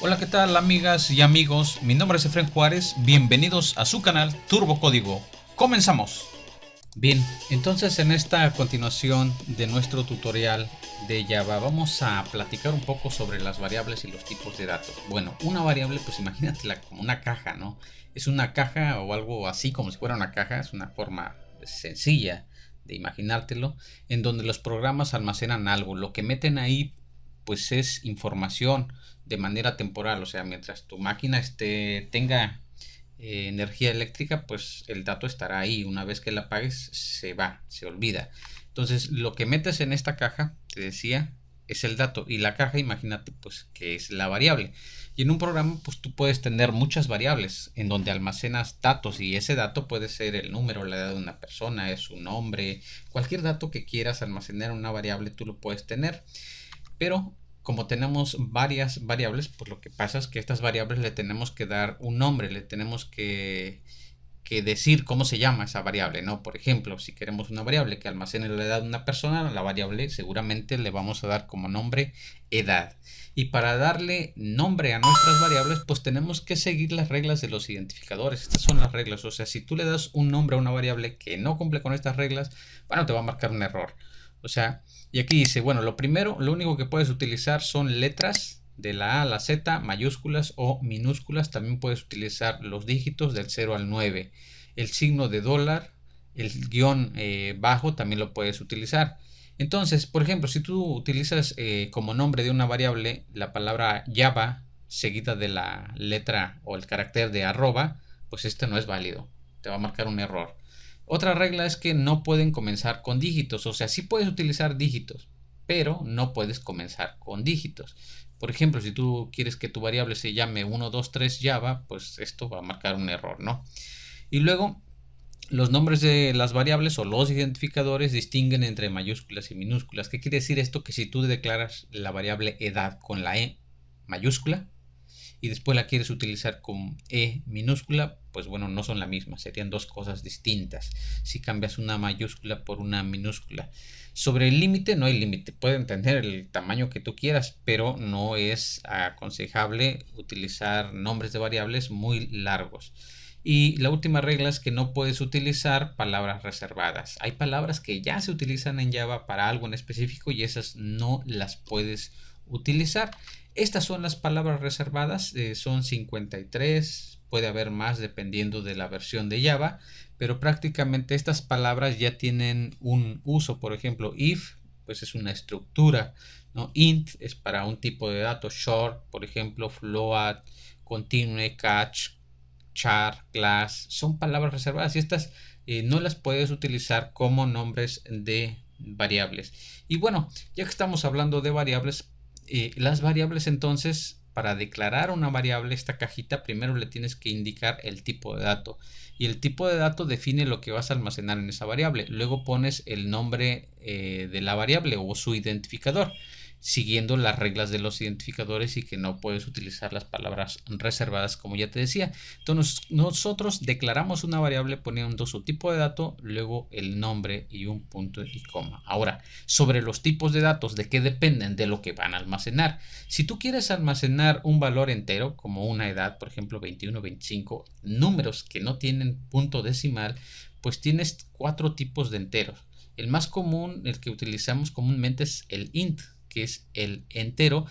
Hola, ¿qué tal amigas y amigos? Mi nombre es Efren Juárez, bienvenidos a su canal Turbo Código. ¡Comenzamos! Bien, entonces en esta continuación de nuestro tutorial de Java vamos a platicar un poco sobre las variables y los tipos de datos. Bueno, una variable, pues imagínatela como una caja, ¿no? Es una caja o algo así como si fuera una caja, es una forma sencilla de imaginártelo, en donde los programas almacenan algo. Lo que meten ahí pues es información de manera temporal, o sea, mientras tu máquina tenga energía eléctrica, pues el dato estará ahí. Una vez que la apagues, se va, se olvida. Entonces, lo que metes en esta caja, te decía, es el dato. Y la caja, imagínate, pues, que es la variable. Y en un programa, pues tú puedes tener muchas variables en donde almacenas datos. Y ese dato puede ser el número, la edad de una persona, es su nombre. Cualquier dato que quieras almacenar en una variable, tú lo puedes tener. Pero como tenemos varias variables, pues lo que pasa es que estas variables le tenemos que dar un nombre, le tenemos que decir cómo se llama esa variable, ¿no? Por ejemplo, si queremos una variable que almacene la edad de una persona, la variable seguramente le vamos a dar como nombre edad. Y para darle nombre a nuestras variables, pues tenemos que seguir las reglas de los identificadores. Estas son las reglas, o sea, si tú le das un nombre a una variable que no cumple con estas reglas, bueno, te va a marcar un error. O sea, y aquí dice, bueno, lo único que puedes utilizar son letras de la A a la Z, mayúsculas o minúsculas. También puedes utilizar los dígitos del 0 al 9. El signo de dólar, el guión bajo también lo puedes utilizar. Entonces, por ejemplo, si tú utilizas como nombre de una variable la palabra Java seguida de la letra o el carácter de arroba, pues este no es válido. Te va a marcar un error. Otra regla es que no pueden comenzar con dígitos, o sea, sí puedes utilizar dígitos, pero no puedes comenzar con dígitos. Por ejemplo, si tú quieres que tu variable se llame 123 Java, pues esto va a marcar un error, ¿no? Y luego, los nombres de las variables o los identificadores distinguen entre mayúsculas y minúsculas. ¿Qué quiere decir esto? Que si tú declaras la variable edad con la E mayúscula, y después la quieres utilizar con E minúscula, pues bueno, no son la misma, serían dos cosas distintas si cambias una mayúscula por una minúscula. Sobre el límite, no hay límite, pueden tener el tamaño que tú quieras, pero no es aconsejable utilizar nombres de variables muy largos. Y la última regla es que no puedes utilizar palabras reservadas. Hay palabras que ya se utilizan en Java para algo en específico y esas no las puedes utilizar. Estas son las palabras reservadas, son 53, puede haber más dependiendo de la versión de Java, pero prácticamente estas palabras ya tienen un uso. Por ejemplo, if, pues es una estructura, ¿no? Int es para un tipo de datos, short, por ejemplo, float, continue, catch, char, class, son palabras reservadas y estas no las puedes utilizar como nombres de variables. Y bueno, ya que estamos hablando de variables, las variables entonces, para declarar una variable, esta cajita, primero le tienes que indicar el tipo de dato. Y el tipo de dato define lo que vas a almacenar en esa variable. Luego pones el nombre de la variable o su identificador, siguiendo las reglas de los identificadores y que no puedes utilizar las palabras reservadas, como ya te decía. Entonces nosotros declaramos una variable poniendo su tipo de dato, luego el nombre y un punto y coma. Ahora, sobre los tipos de datos, ¿de qué dependen? De lo que van a almacenar. Si tú quieres almacenar un valor entero, como una edad, por ejemplo 21, 25, números que no tienen punto decimal, pues tienes 4 tipos de enteros. El más común, el que utilizamos comúnmente, es el int, que es el entero,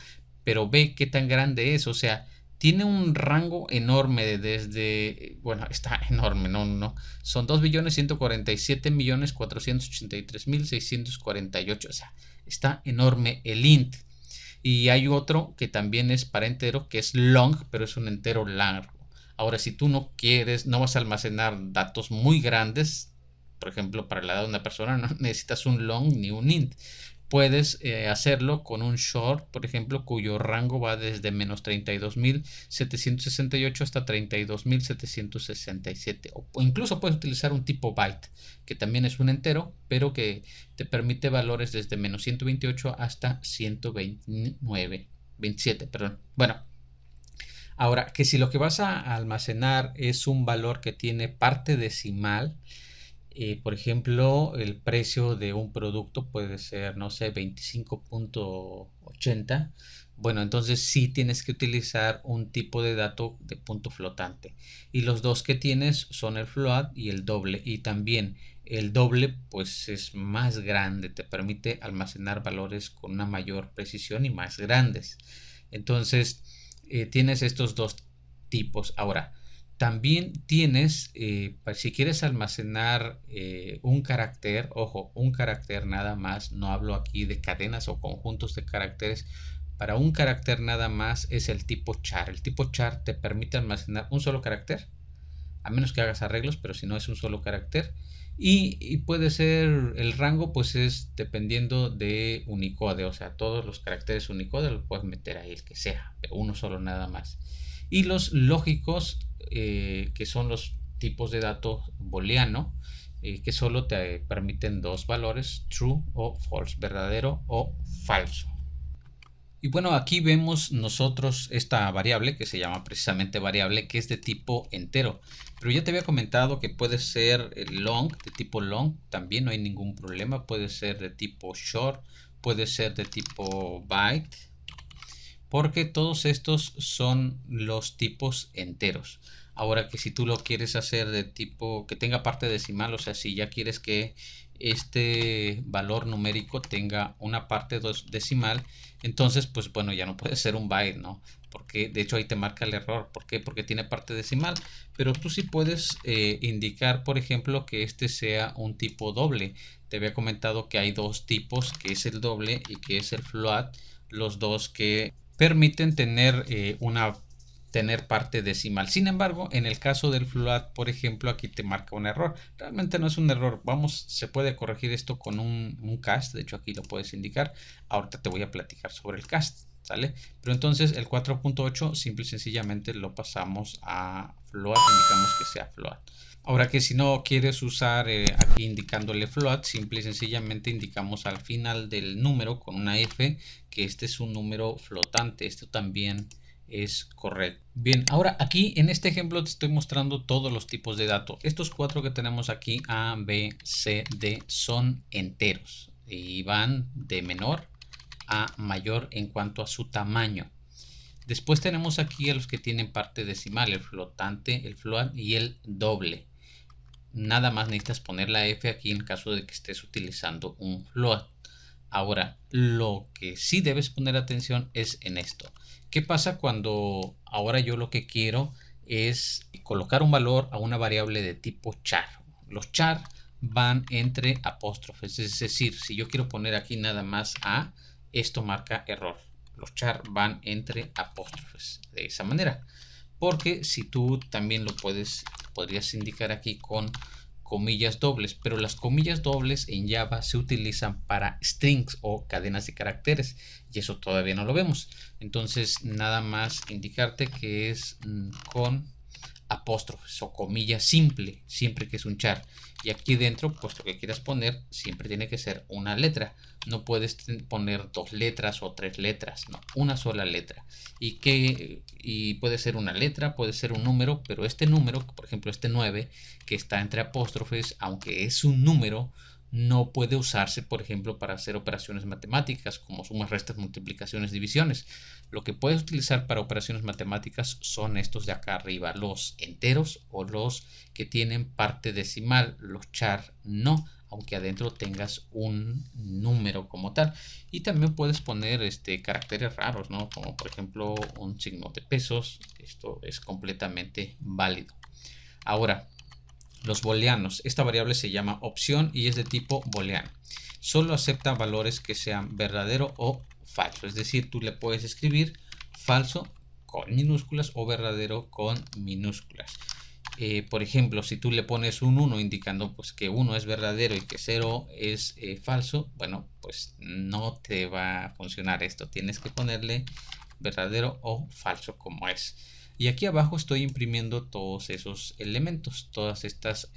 pero ve qué tan grande es, o sea, tiene un rango enorme desde, bueno, está enorme, no, son 2.147.483.648, o sea, está enorme el int. Y hay otro que también es para entero, que es long, pero es un entero largo. Ahora, si tú no quieres, no vas a almacenar datos muy grandes, por ejemplo, para la edad de una persona, no necesitas un long ni un int. Puedes hacerlo con un short, por ejemplo, cuyo rango va desde menos 32.768 hasta 32.767. O incluso puedes utilizar un tipo byte, que también es un entero, pero que te permite valores desde menos 128 hasta 127. Perdón. Bueno, ahora que si lo que vas a almacenar es un valor que tiene parte decimal, Por ejemplo, el precio de un producto puede ser, no sé, 25.80. Bueno, entonces sí tienes que utilizar un tipo de dato de punto flotante. Y los dos que tienes son el float y el doble. Y también el doble pues es más grande, te permite almacenar valores con una mayor precisión y más grandes. Entonces tienes estos dos tipos. Ahora, también tienes, si quieres almacenar un carácter, ojo, un carácter nada más, no hablo aquí de cadenas o conjuntos de caracteres, para un carácter nada más es el tipo char. El tipo char te permite almacenar un solo carácter, a menos que hagas arreglos, pero si no es un solo carácter. Y puede ser, el rango pues es dependiendo de Unicode, o sea, todos los caracteres Unicode los puedes meter ahí, el que sea, pero uno solo nada más. Y los lógicos, que son los tipos de datos booleano, que solo te permiten dos valores, true o false, verdadero o falso. Y bueno, aquí vemos nosotros esta variable que se llama precisamente variable, que es de tipo entero. Pero ya te había comentado que puede ser long, de tipo long, también no hay ningún problema. Puede ser de tipo short, puede ser de tipo byte, porque todos estos son los tipos enteros. Ahora que si tú lo quieres hacer de tipo que tenga parte decimal, o sea, si ya quieres que este valor numérico tenga una parte decimal, entonces pues bueno, ya no puede ser un byte, ¿no? Porque de hecho ahí te marca el error. ¿Por qué? Porque tiene parte decimal. Pero tú sí puedes indicar, por ejemplo, que este sea un tipo doble. Te había comentado que hay dos tipos, que es el doble y que es el float, los dos que permiten tener parte decimal. Sin embargo, en el caso del float, por ejemplo, aquí te marca un error. Realmente no es un error. Se puede corregir esto con un cast. De hecho, aquí lo puedes indicar. Ahorita te voy a platicar sobre el cast, ¿sale? Pero entonces el 4.8 simple y sencillamente lo pasamos a float. Indicamos que sea float. Ahora que si no quieres usar aquí indicándole float, simple y sencillamente indicamos al final del número con una F que este es un número flotante. Esto también es correcto. Bien, ahora aquí en este ejemplo te estoy mostrando todos los tipos de datos. Estos cuatro que tenemos aquí, A, B, C, D, son enteros y van de menor a mayor en cuanto a su tamaño. Después tenemos aquí a los que tienen parte decimal, el flotante, el float y el doble. Nada más necesitas poner la F aquí en caso de que estés utilizando un float. Ahora, lo que sí debes poner atención es en esto. ¿Qué pasa cuando ahora yo lo que quiero es colocar un valor a una variable de tipo char? Los char van entre apóstrofes, es decir, si yo quiero poner aquí nada más A, esto marca error. Los char van entre apóstrofes de esa manera. Porque si tú también lo podrías indicar aquí con comillas dobles, pero las comillas dobles en Java se utilizan para strings o cadenas de caracteres y eso todavía no lo vemos. Entonces nada más indicarte que es con apóstrofes o comilla simple, siempre que es un char. Y aquí dentro, pues lo que quieras poner siempre tiene que ser una letra. No puedes poner dos letras o tres letras, no, una sola letra. Y puede ser una letra, puede ser un número, pero este número, por ejemplo este 9, que está entre apóstrofes, aunque es un número, no puede usarse, por ejemplo, para hacer operaciones matemáticas como sumas, restas, multiplicaciones, divisiones. Lo que puedes utilizar para operaciones matemáticas son estos de acá arriba, los enteros o los que tienen parte decimal. Los char no, aunque adentro tengas un número como tal. Y también puedes poner caracteres raros, ¿no? Como por ejemplo un signo de pesos. Esto es completamente válido. Ahora, los booleanos. Esta variable se llama opción y es de tipo booleano. Solo acepta valores que sean verdadero o falso. Es decir, tú le puedes escribir falso con minúsculas o verdadero con minúsculas. Por ejemplo, si tú le pones un 1 indicando pues, que 1 es verdadero y que 0 es falso, bueno, pues no te va a funcionar esto. Tienes que ponerle verdadero o falso como es. Y aquí abajo estoy imprimiendo todos esos elementos, todas estas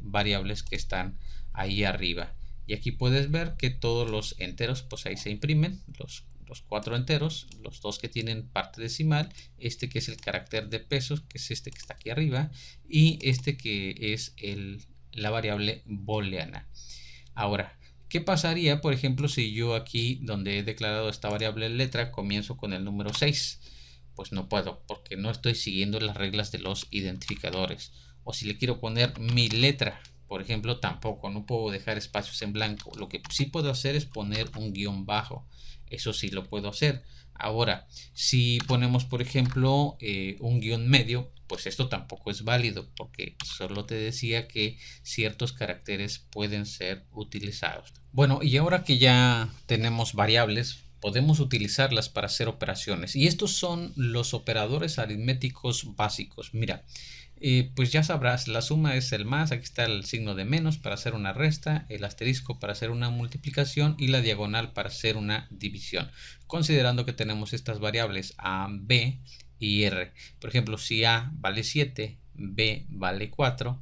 variables que están ahí arriba. Y aquí puedes ver que todos los enteros, pues ahí se imprimen, los cuatro enteros, los dos que tienen parte decimal, este que es el carácter de pesos, que es este que está aquí arriba, y este que es el la variable booleana. Ahora, ¿qué pasaría, por ejemplo, si yo aquí donde he declarado esta variable letra comienzo con el número 6? Pues no puedo, porque no estoy siguiendo las reglas de los identificadores. O si le quiero poner mi letra, por ejemplo, tampoco, no puedo dejar espacios en blanco. Lo que sí puedo hacer es poner un guión bajo. Eso sí lo puedo hacer. Ahora, si ponemos, por ejemplo, un guión medio, pues esto tampoco es válido, porque solo te decía que ciertos caracteres pueden ser utilizados. Bueno, y ahora que ya tenemos variables, podemos utilizarlas para hacer operaciones. Y estos son los operadores aritméticos básicos. Mira, pues ya sabrás, la suma es el más, aquí está el signo de menos para hacer una resta, el asterisco para hacer una multiplicación y la diagonal para hacer una división. Considerando que tenemos estas variables A, B y R. Por ejemplo, si A vale 7, B vale 4,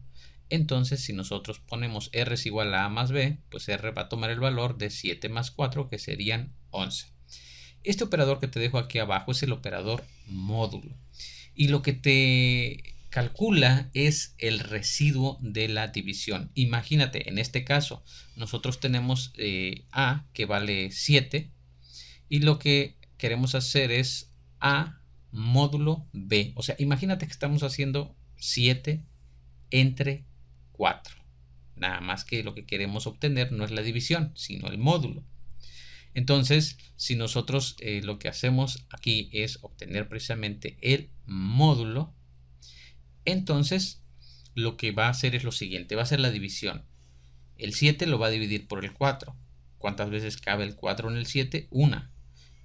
entonces si nosotros ponemos R es igual a A más B, pues R va a tomar el valor de 7 más 4, que serían 11. Este operador que te dejo aquí abajo es el operador módulo. Y lo que te calcula es el residuo de la división. Imagínate, en este caso, nosotros tenemos A que vale 7 y lo que queremos hacer es A módulo B. O sea, imagínate que estamos haciendo 7 entre 4. Nada más que lo que queremos obtener no es la división, sino el módulo. Entonces, si nosotros lo que hacemos aquí es obtener precisamente el módulo, entonces lo que va a hacer es lo siguiente, va a ser la división. El 7 lo va a dividir por el 4. ¿Cuántas veces cabe el 4 en el 7? 1.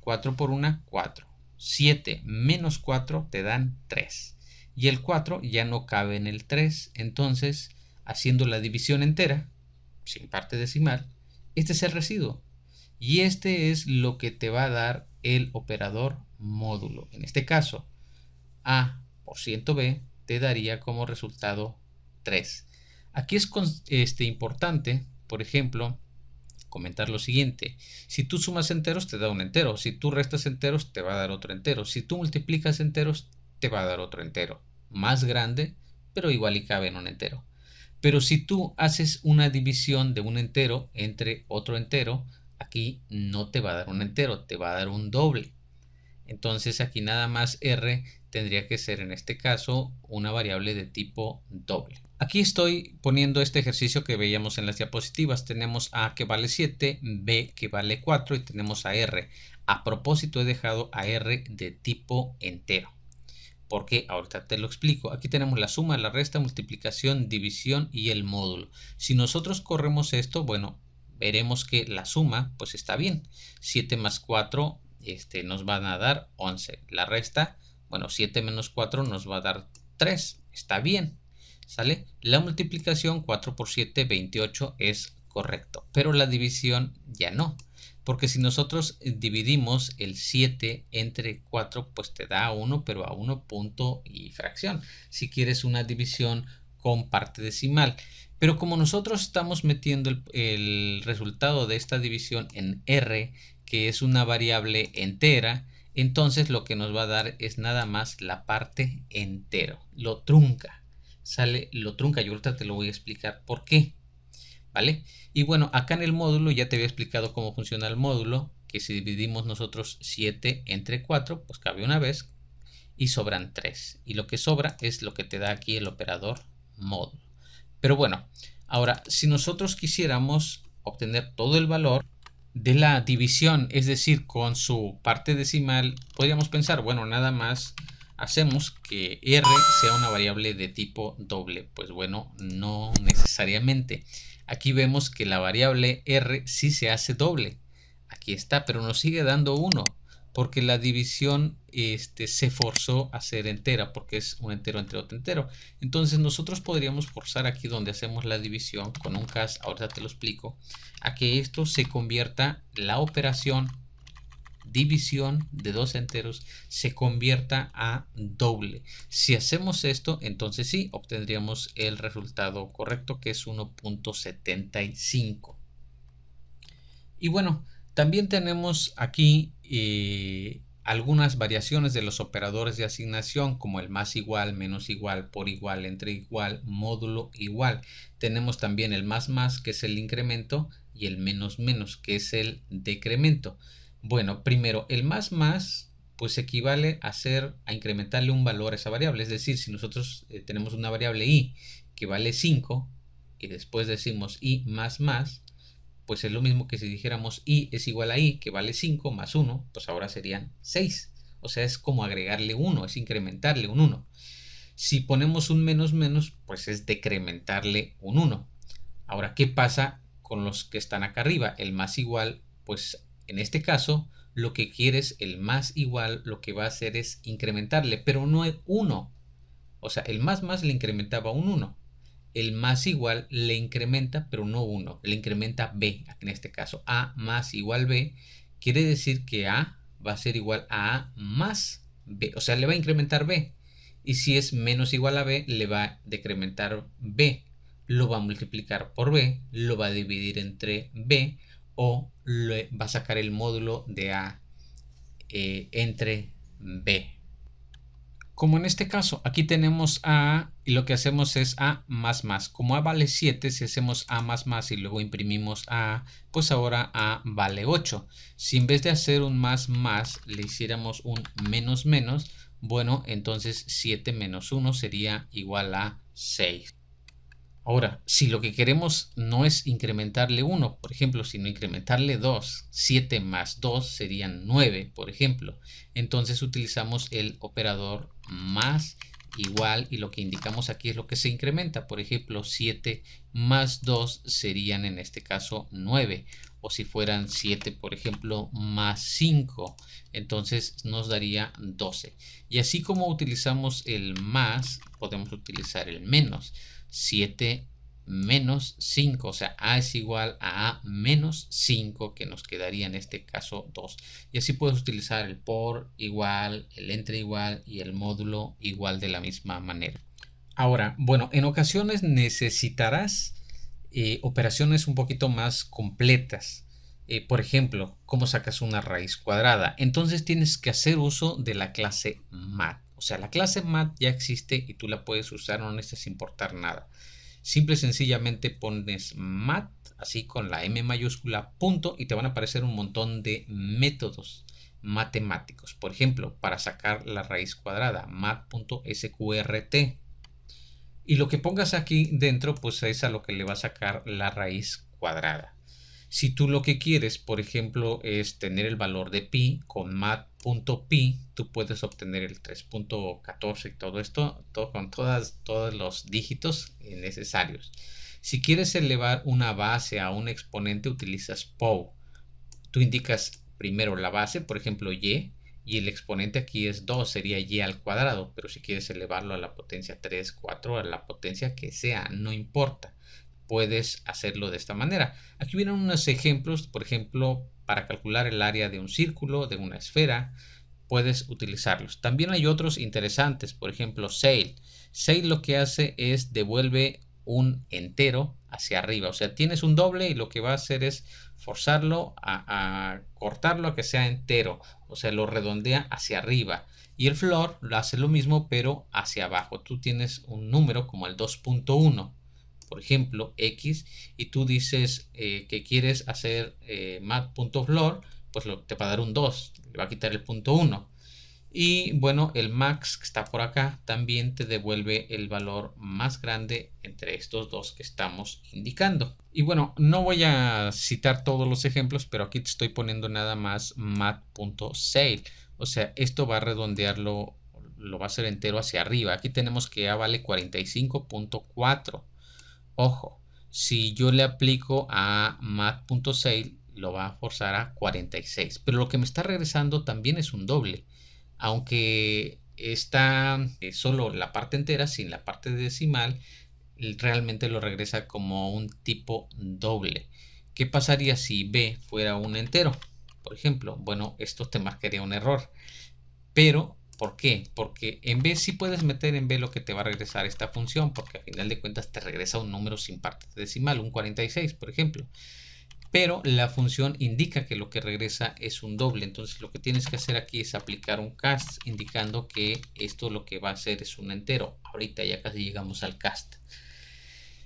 4 por 1, 4. 7 menos 4 te dan 3. Y el 4 ya no cabe en el 3. Entonces, haciendo la división entera, sin parte decimal, este es el residuo. Y este es lo que te va a dar el operador módulo. En este caso, A por ciento B te daría como resultado 3. Aquí es importante, por ejemplo, comentar lo siguiente. Si tú sumas enteros, te da un entero. Si tú restas enteros, te va a dar otro entero. Si tú multiplicas enteros, te va a dar otro entero. Más grande, pero igual y cabe en un entero. Pero si tú haces una división de un entero entre otro entero, aquí no te va a dar un entero, te va a dar un doble. Entonces aquí nada más R tendría que ser en este caso una variable de tipo doble. Aquí estoy poniendo este ejercicio que veíamos en las diapositivas. Tenemos A que vale 7, B que vale 4 y tenemos a R. A propósito he dejado a R de tipo entero, porque ahorita te lo explico. Aquí tenemos la suma, la resta, multiplicación, división y el módulo. Si nosotros corremos esto, bueno, veremos que la suma pues está bien. 7 más 4 nos van a dar 11. La resta, bueno, 7 menos 4 nos va a dar 3. Está bien, ¿sale? La multiplicación 4 por 7, 28 es correcto, pero la división ya no. Porque si nosotros dividimos el 7 entre 4, pues te da 1, pero a 1 punto y fracción. Si quieres una división con parte decimal. Pero como nosotros estamos metiendo el resultado de esta división en R, que es una variable entera, entonces lo que nos va a dar es nada más la parte entero. Lo trunca. Sale, lo trunca. Yo ahorita te lo voy a explicar por qué. ¿Vale? Y bueno, acá en el módulo ya te había explicado cómo funciona el módulo, que si dividimos nosotros 7 entre 4, pues cabe una vez y sobran 3. Y lo que sobra es lo que te da aquí el operador módulo. Pero bueno, ahora si nosotros quisiéramos obtener todo el valor de la división, es decir, con su parte decimal, podríamos pensar, bueno, nada más hacemos que R sea una variable de tipo doble. Pues bueno, no necesariamente. Aquí vemos que la variable R sí se hace doble. Aquí está, pero nos sigue dando 1. Porque la división se forzó a ser entera, porque es un entero entre otro entero. Entonces nosotros podríamos forzar aquí donde hacemos la división con un cas, ahorita te lo explico, a que esto se convierta, la operación división de dos enteros se convierta a doble. Si hacemos esto, entonces sí, obtendríamos el resultado correcto, que es 1.75. Y bueno, también tenemos aquí algunas variaciones de los operadores de asignación como el más igual, menos igual, por igual, entre igual, módulo igual. Tenemos también el más que es el incremento, y el menos que es el decremento. Bueno, primero el más pues equivale a incrementarle un valor a esa variable. Es decir, si nosotros tenemos una variable i que vale 5 y después decimos i más, pues es lo mismo que si dijéramos i es igual a i que vale 5 más 1, pues ahora serían 6. O sea, es como agregarle 1, es incrementarle un 1. Si ponemos un menos, pues es decrementarle un 1. Ahora, ¿qué pasa con los que están acá arriba? El más igual, pues en este caso, lo que quiere es el más igual, lo que va a hacer es incrementarle, pero no es 1. O sea, el más le incrementaba un 1. El más igual le incrementa, pero no 1, le incrementa b, en este caso a más igual b, quiere decir que a va a ser igual a más b, o sea, le va a incrementar b, y si es menos igual a b, le va a decrementar b, lo va a multiplicar por b, lo va a dividir entre b, o le va a sacar el módulo de a entre b. Como en este caso, aquí tenemos a y lo que hacemos es a más. Como a vale 7, si hacemos a más y luego imprimimos a, pues ahora a vale 8. Si en vez de hacer un más le hiciéramos un menos, bueno, entonces 7 menos 1 sería igual a 6. Ahora, si lo que queremos no es incrementarle 1, por ejemplo, sino incrementarle 2, 7 más 2 serían 9, por ejemplo. Entonces utilizamos el operador más igual y lo que indicamos aquí es lo que se incrementa. Por ejemplo, 7 más 2 serían en este caso 9. O si fueran 7, por ejemplo, más 5, entonces nos daría 12. Y así como utilizamos el más, podemos utilizar el menos. 7 menos 5, o sea, a es igual a menos 5, que nos quedaría en este caso 2. Y así puedes utilizar el por igual, el entre igual y el módulo igual de la misma manera. Ahora, bueno, en ocasiones necesitarás operaciones un poquito más completas. Por ejemplo, ¿cómo sacas una raíz cuadrada? Entonces tienes que hacer uso de la clase mat. O sea, la clase mat ya existe y tú la puedes usar, no necesitas importar nada. Simple y sencillamente pones mat, así con la M mayúscula, punto, y te van a aparecer un montón de métodos matemáticos. Por ejemplo, para sacar la raíz cuadrada, mat.sqrt. Y lo que pongas aquí dentro, pues es a lo que le va a sacar la raíz cuadrada. Si tú lo que quieres, por ejemplo, es tener el valor de pi, con mat.pi, tú puedes obtener el 3.14 y todo esto, con todos los dígitos necesarios. Si quieres elevar una base a un exponente, utilizas POW. Tú indicas primero la base, por ejemplo, y el exponente aquí es 2, sería y al cuadrado, pero si quieres elevarlo a la potencia 3, 4, a la potencia que sea, no importa. Puedes hacerlo de esta manera. Aquí vienen unos ejemplos, por ejemplo, para calcular el área de un círculo, de una esfera, puedes utilizarlos. También hay otros interesantes, por ejemplo, Ceil. Ceil lo que hace es devuelve un entero hacia arriba, o sea, tienes un doble y lo que va a hacer es forzarlo a cortarlo a que sea entero, o sea, lo redondea hacia arriba. Y el floor lo hace lo mismo, pero hacia abajo. Tú tienes un número como el 2.1. por ejemplo, X, y tú dices que quieres hacer mat.floor, pues te va a dar un 2, le va a quitar el punto 1. Y bueno, el max que está por acá también te devuelve el valor más grande entre estos dos que estamos indicando. Y bueno, no voy a citar todos los ejemplos, pero aquí te estoy poniendo nada más mat.ceil. O sea, esto va a redondearlo, lo va a hacer entero hacia arriba. Aquí tenemos que A vale 45.4. Ojo, si yo le aplico a mat.ceil, lo va a forzar a 46. Pero lo que me está regresando también es un doble. Aunque está solo la parte entera, sin la parte decimal, realmente lo regresa como un tipo doble. ¿Qué pasaría si b fuera un entero? Por ejemplo, bueno, esto te marcaría un error. Pero ¿por qué? Porque en B sí puedes meter en B lo que te va a regresar esta función, porque al final de cuentas te regresa un número sin parte decimal, un 46, por ejemplo. pero la función indica que lo que regresa es un doble. Entonces lo que tienes que hacer aquí es aplicar un cast indicando que esto lo que va a hacer es un entero. Ahorita ya casi llegamos al cast.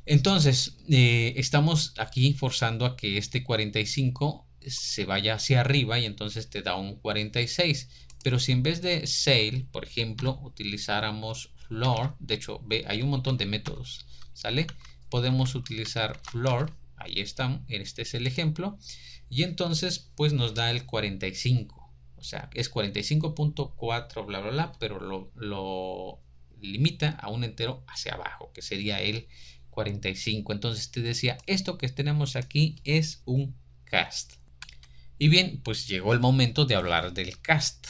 Entonces estamos aquí forzando a que este 45 se vaya hacia arriba y entonces te da un 46. Pero si en vez de sail, por ejemplo, utilizáramos floor, de hecho, ve, hay un montón de métodos, ¿sale? Podemos utilizar floor, ahí están, este es el ejemplo, y entonces pues nos da el 45, o sea, es 45.4, bla, bla, bla, pero lo limita a un entero hacia abajo, que sería el 45. Entonces te decía, esto que tenemos aquí es un cast. Y bien, pues llegó el momento de hablar del cast.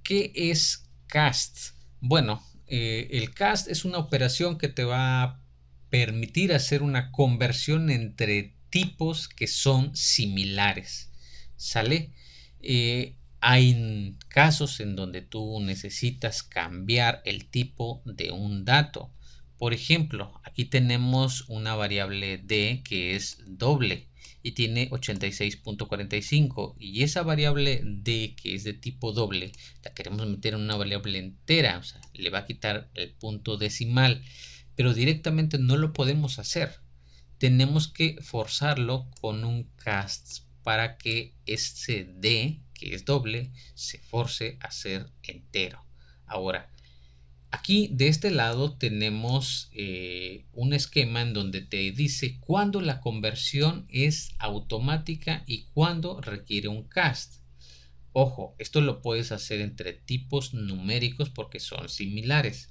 ¿Qué es cast? Bueno, el cast es una operación que te va a permitir hacer una conversión entre tipos que son similares. ¿Sale? Hay casos en donde tú necesitas cambiar el tipo de un dato. Por ejemplo, aquí tenemos una variable d que es doble y tiene 86.45, y esa variable d que es de tipo doble la queremos meter en una variable entera, o sea, le va a quitar el punto decimal, pero directamente no lo podemos hacer. Tenemos que forzarlo con un cast para que ese d que es doble se force a ser entero. Ahora, aquí de este lado tenemos un esquema en donde te dice cuándo la conversión es automática y cuándo requiere un cast. Ojo, esto lo puedes hacer entre tipos numéricos porque son similares.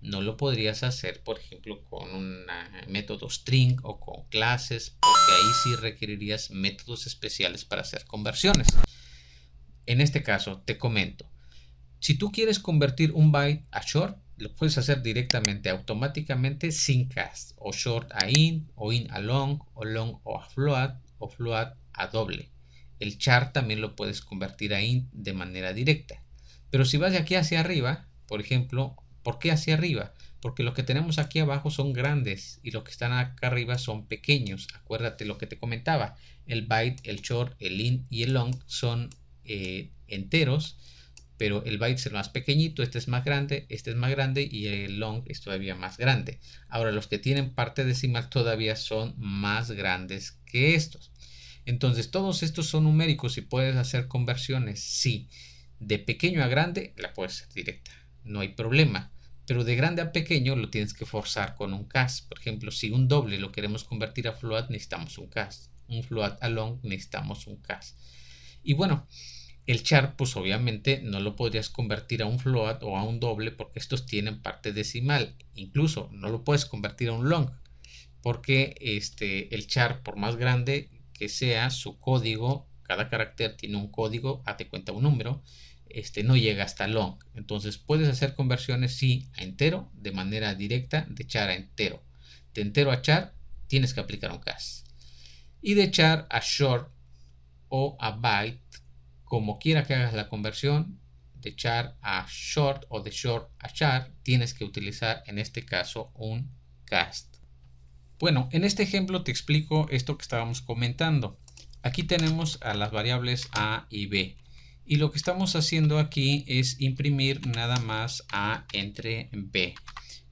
No lo podrías hacer, por ejemplo, con un método string o con clases, porque ahí sí requerirías métodos especiales para hacer conversiones. En este caso, te comento. Si tú quieres convertir un byte a short, lo puedes hacer directamente, automáticamente, sin cast, o short a int, o int a long, o long a float, o float a doble. El char también lo puedes convertir a int de manera directa. Pero si vas de aquí hacia arriba, por ejemplo, ¿por qué hacia arriba? Porque lo que tenemos aquí abajo son grandes y lo que están acá arriba son pequeños. Acuérdate lo que te comentaba, el byte, el short, el int y el long son enteros, pero el byte es el más pequeñito, este es más grande y el long es todavía más grande. Ahora los que tienen parte decimal todavía son más grandes que estos. Entonces todos estos son numéricos y puedes hacer conversiones. Sí, de pequeño a grande la puedes hacer directa, no hay problema. Pero de grande a pequeño lo tienes que forzar con un cast. Por ejemplo, si un doble lo queremos convertir a float, necesitamos un cast. Un float a long, necesitamos un cast. Y bueno, el char, pues obviamente no lo podrías convertir a un float o a un doble porque estos tienen parte decimal. Incluso no lo puedes convertir a un long porque el char, por más grande que sea, su código, cada carácter tiene un código, hazte cuenta un número, no llega hasta long. Entonces puedes hacer conversiones sí a entero de manera directa, de char a entero. De entero a char tienes que aplicar un cast. Y de char a short o a byte, como quiera que hagas la conversión, de char a short o de short a char, tienes que utilizar en este caso un cast. Bueno, en este ejemplo te explico esto que estábamos comentando. Aquí tenemos a las variables a y b. Y lo que estamos haciendo aquí es imprimir nada más a entre b.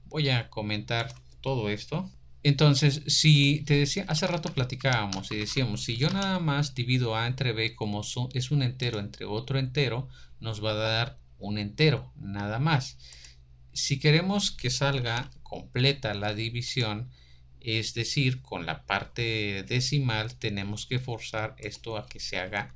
Voy a comentar todo esto. Entonces, si te decía, hace rato platicábamos y decíamos, si yo nada más divido a entre b como es un entero entre otro entero, nos va a dar un entero, nada más. Si queremos que salga completa la división, es decir, con la parte decimal, tenemos que forzar esto a que se haga,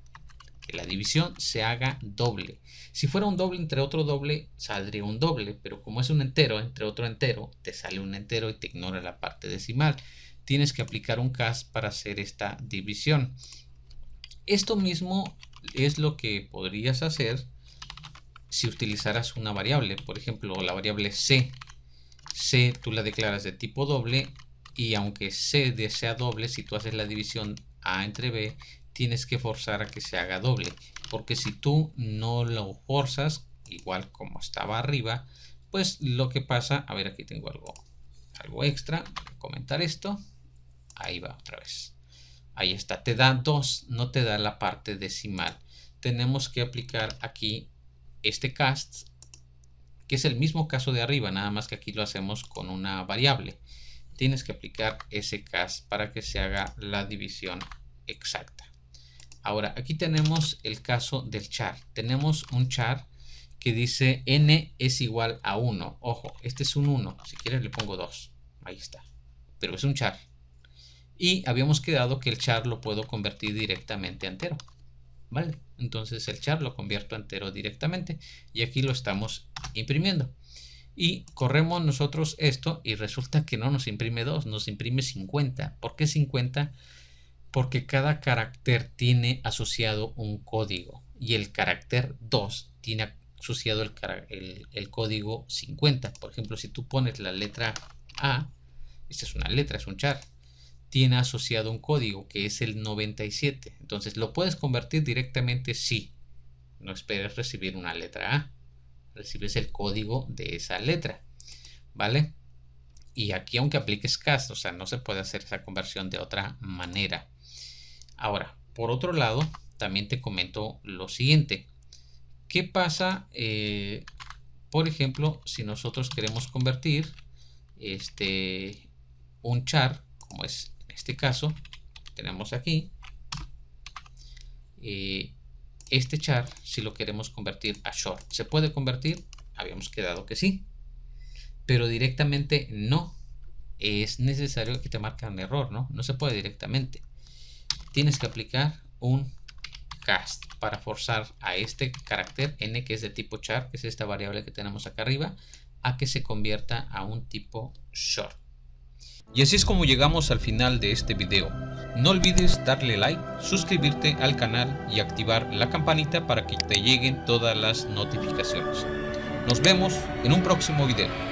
que la división se haga doble. Si fuera un doble entre otro doble, saldría un doble, pero como es un entero entre otro entero, te sale un entero y te ignora la parte decimal. Tienes que aplicar un cast para hacer esta división. Esto mismo es lo que podrías hacer si utilizaras una variable. Por ejemplo, la variable c. C tú la declaras de tipo doble y aunque c sea doble, si tú haces la división a entre b, tienes que forzar a que se haga doble, porque si tú no lo forzas, igual como estaba arriba, pues lo que pasa, a ver, aquí tengo algo extra, voy a comentar esto, ahí va otra vez, Ahí está, te da 2, no te da la parte decimal. Tenemos que aplicar aquí este cast, que es el mismo caso de arriba, nada más que aquí lo hacemos con una variable. Tienes que aplicar ese cast para que se haga la división exacta. Ahora, aquí tenemos el caso del char. Tenemos un char que dice n es igual a 1. Ojo, este es un 1. Si quieres le pongo 2. Ahí está. Pero es un char. Y habíamos quedado que el char lo puedo convertir directamente a entero. ¿Vale? Entonces el char lo convierto a entero directamente. Y aquí lo estamos imprimiendo. Y corremos nosotros esto y resulta que no nos imprime 2, nos imprime 50. ¿Por qué 50? Porque cada carácter tiene asociado un código y el carácter 2 tiene asociado el código 50. Por ejemplo, si tú pones la letra A, esta es una letra, es un char, tiene asociado un código que es el 97. Entonces, ¿lo puedes convertir directamente? Sí. No esperes recibir una letra A. Recibes el código de esa letra. ¿Vale? Y aquí, aunque apliques cast, o sea, no se puede hacer esa conversión de otra manera. Ahora, por otro lado, también te comento lo siguiente. ¿Qué pasa, por ejemplo, si nosotros queremos convertir un char, como es en este caso, tenemos aquí, este char, si lo queremos convertir a short, ¿se puede convertir? Habíamos quedado que sí, pero directamente no. Es necesario que te marque un error, ¿no? No se puede directamente. Tienes que aplicar un cast para forzar a este carácter n, que es de tipo char, que es esta variable que tenemos acá arriba, a que se convierta a un tipo short. Y así es como llegamos al final de este video. No olvides darle like, suscribirte al canal y activar la campanita para que te lleguen todas las notificaciones. Nos vemos en un próximo video.